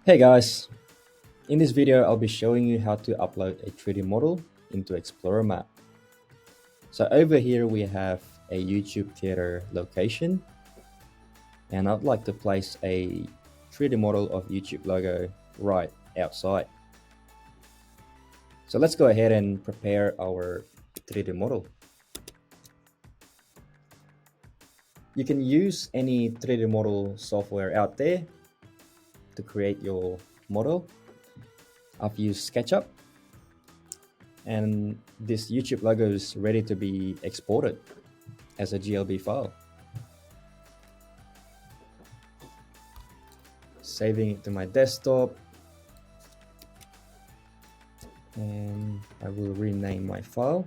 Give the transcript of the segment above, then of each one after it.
Hey guys, in this video I'll be showing you how to upload a 3D model into Explorer map. So over here we have a YouTube theater location, and I'd like to place a 3D model of YouTube logo right outside. So let's go ahead and prepare our 3D model. You can use any 3D model software out there to create your model. I've used SketchUp, and this YouTube logo is ready to be exported as a GLB file. Saving it to my desktop, and I will rename my file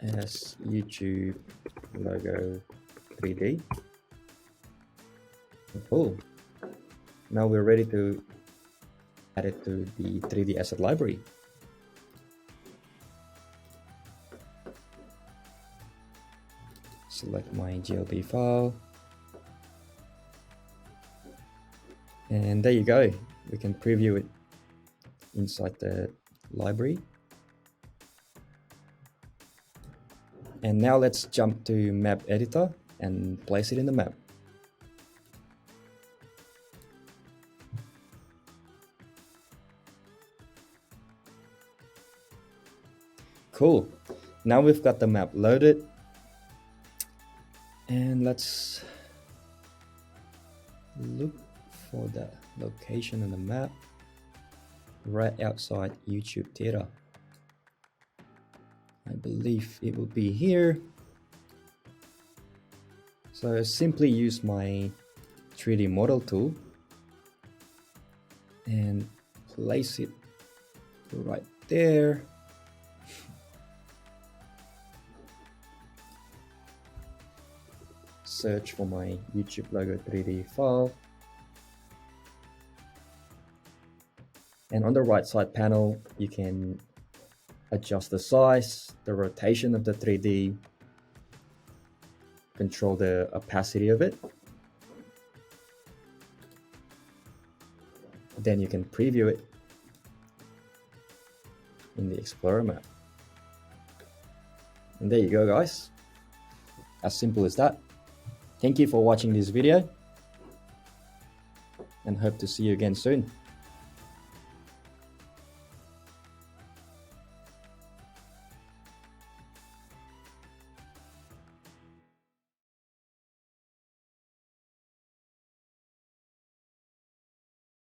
as YouTube logo 3D. Cool. Now we're ready to add it to the 3D asset library. Select my GLB file, and there you go. We can preview it inside the library. And now let's jump to map editor and place it in the map. Cool. Now we've got the map loaded, and let's look for the location on the map right outside YouTube Theater. I believe it will be here. So simply use my 3D model tool and place it right there. Search for my YouTube logo 3D file. And on the right side panel, you can adjust the size, the rotation of the 3D, control the opacity of it. Then you can preview it in the Explorer map. And there you go, guys. As simple as that. Thank you for watching this video, and hope to see you again soon.